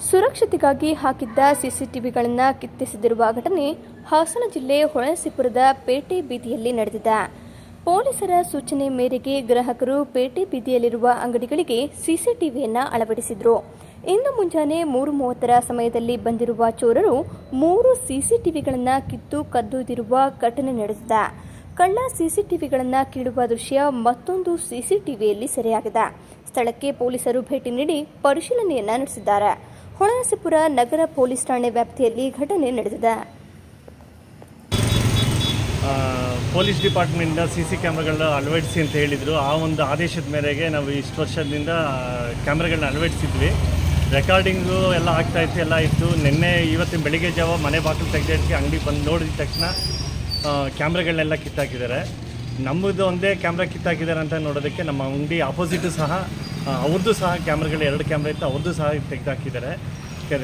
ಸುರಕ್ಷತೆಗಾಗಿ ಹಾಕಿದ್ದ ಸಿಸಿಟಿವಿಗಳನ್ನು ಕಿತ್ತೆಸೆದಿರುವ ಘಟನೆ ಹಾಸನ ಜಿಲ್ಲೆ ಹೊಳೆನರಸೀಪುರದ ಪೇಟೆ ಬೀದಿಯಲ್ಲಿ ನಡೆದಿದೆ. ಪೊಲೀಸರ ಸೂಚನೆ ಮೇರೆಗೆ ಗ್ರಾಹಕರು ಪೇಟೆ ಬೀದಿಯಲ್ಲಿರುವ ಅಂಗಡಿಗಳಿಗೆ ಸಿಸಿಟಿವಿಯನ್ನು ಅಳವಡಿಸಿದರು. ಇಂದು ಮುಂಜಾನೆ 3:30ರ ಸಮಯದಲ್ಲಿ ಬಂದಿರುವ ಚೋರರು 3 ಸಿಸಿಟಿವಿಗಳನ್ನು ಕಿತ್ತು ಕದ್ದೊಯ್ದಿರುವ ಘಟನೆ ನಡೆದಿದೆ. ಕಳ್ಳ ಸಿಸಿಟಿವಿಗಳನ್ನು ಕೀಳುವ ದೃಶ್ಯ ಮತ್ತೊಂದು ಸಿಸಿಟಿವಿಯಲ್ಲಿ ಸೆರೆಯಾಗಿದೆ. ಸ್ಥಳಕ್ಕೆ ಪೊಲೀಸರು ಭೇಟಿ ನೀಡಿ ಪರಿಶೀಲನೆಯನ್ನ ನಡೆಸಿದ್ದಾರೆ. ಹೊಳೆನರಸೀಪುರ ನಗರ ಪೊಲೀಸ್ ಠಾಣೆ ವ್ಯಾಪ್ತಿಯಲ್ಲಿ ಘಟನೆ ನಡೆದಿದೆ. ಪೊಲೀಸ್ ಡಿಪಾರ್ಟ್ಮೆಂಟಿಂದ ಸಿಸಿ ಕ್ಯಾಮ್ರಾಗಳನ್ನ ಅಳವಡಿಸಿ ಅಂತ ಹೇಳಿದರು. ಆ ಒಂದು ಆದೇಶದ ಮೇರೆಗೆ ನಾವು ಇಷ್ಟು ವರ್ಷದಿಂದ ಕ್ಯಾಮ್ರಾಗಳನ್ನ ಅಳವಡಿಸಿದ್ವಿ. ರೆಕಾರ್ಡಿಂಗು ಎಲ್ಲ ಆಗ್ತಾಯಿತ್ತು, ಎಲ್ಲ ಇತ್ತು. ನಿನ್ನೆ ಇವತ್ತಿನ ಬೆಳಿಗ್ಗೆ ಜಾವ ಮನೆ ಬಾಗಿಲು ತೆಗೆದಿಟ್ಟು ಅಂಗಡಿ ಬಂದು ನೋಡಿದ ತಕ್ಷಣ ಕ್ಯಾಮ್ರಾಗಳನ್ನೆಲ್ಲ ಕಿತ್ತಾಕಿದ್ದಾರೆ. ನಮ್ಮದು ಒಂದೇ ಕ್ಯಾಮ್ರಾ ಕಿತ್ತಾಕಿದ್ದಾರೆ ಅಂತ ನೋಡೋದಕ್ಕೆ ನಮ್ಮ ಅಂಗಡಿ ಆಪೋಸಿಟು ಸಹ ಅವ್ರದ್ದು ಸಹ ಕ್ಯಾಮ್ರಾಗಳು 2 ಕ್ಯಾಮ್ರಾ ಇತ್ತು, ಅವ್ರದ್ದು ಸಹ ತೆಗೆದಾಕಿದ್ದಾರೆ.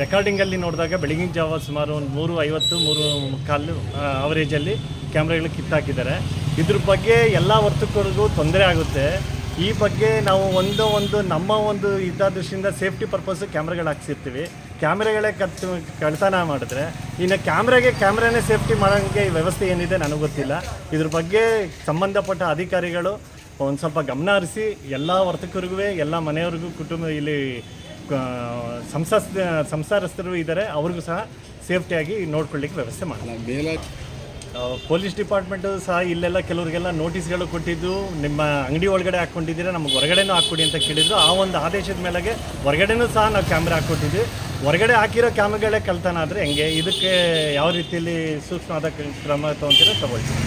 ರೆಕಾರ್ಡಿಂಗಲ್ಲಿ ನೋಡಿದಾಗ ಬೆಳಗಿನ ಜಾವ ಸುಮಾರು ಒಂದು 3:50 3:45 ಅವರೇಜಲ್ಲಿ ಕ್ಯಾಮ್ರಾಗಳು ಕಿತ್ತಾಕಿದ್ದಾರೆ. ಇದ್ರ ಬಗ್ಗೆ ಎಲ್ಲ ವರ್ತಕರಿಗೂ ತೊಂದರೆ ಆಗುತ್ತೆ. ಈ ಬಗ್ಗೆ ನಾವು ಒಂದು ನಮ್ಮ ಒಂದು ದೃಷ್ಟಿಯಿಂದ ಸೇಫ್ಟಿ ಪರ್ಪಸ್ ಕ್ಯಾಮ್ರಾಗಳು ಹಾಕ್ಸಿರ್ತೀವಿ. ಕ್ಯಾಮ್ರಾಗಳೇ ಕಳ್ತನ ಮಾಡಿದ್ರೆ ಇನ್ನು ಕ್ಯಾಮ್ರಾನೇ ಸೇಫ್ಟಿ ಮಾಡೋಂಗೆ ವ್ಯವಸ್ಥೆ ಏನಿದೆ ನನಗೆ ಗೊತ್ತಿಲ್ಲ. ಇದ್ರ ಬಗ್ಗೆ ಸಂಬಂಧಪಟ್ಟ ಅಧಿಕಾರಿಗಳು ಒಂದು ಸ್ವಲ್ಪ ಗಮನ ಹರಿಸಿ ಎಲ್ಲ ವರ್ತಕರಿಗೂ ಎಲ್ಲ ಮನೆಯವ್ರಿಗೂ ಕುಟುಂಬ ಇಲ್ಲಿ ಸಂಸಾರಸ್ಥರು ಇದ್ದಾರೆ, ಅವ್ರಿಗೂ ಸಹ ಸೇಫ್ಟಿಯಾಗಿ ನೋಡ್ಕೊಳ್ಳಿಕ್ಕೆ ವ್ಯವಸ್ಥೆ ಮಾಡಲ್ಲ. ಪೊಲೀಸ್ ಡಿಪಾರ್ಟ್ಮೆಂಟು ಸಹ ಇಲ್ಲೆಲ್ಲ ಕೆಲವರಿಗೆಲ್ಲ ನೋಟಿಸ್ಗಳು ಕೊಟ್ಟಿದ್ದು, ನಿಮ್ಮ ಅಂಗಡಿ ಒಳಗಡೆ ಹಾಕ್ಕೊಂಡಿದ್ದೀರಾ, ನಮಗೆ ಹೊರಗಡೆನೂ ಹಾಕ್ಕೊಡಿ ಅಂತ ಕೇಳಿದ್ರು. ಆ ಒಂದು ಆದೇಶದ ಮೇಲೆಗೆ ಹೊರಗಡೆನೂ ಸಹ ನಾವು ಕ್ಯಾಮ್ರಾ ಹಾಕ್ಕೊಟ್ಟಿದ್ವಿ. ಹೊರಗಡೆ ಹಾಕಿರೋ ಕ್ಯಾಮ್ರಾಗಳೇ ಕಳ್ತನ ಆದರೆ ಹೆಂಗೆ? ಇದಕ್ಕೆ ಯಾವ ರೀತಿಯಲ್ಲಿ ಸೂಕ್ಷ್ಮವಾದ ಕ್ರಮ ತೊಗೊಳ್ತೀರೋ ತಗೊಳ್ತೀವಿ.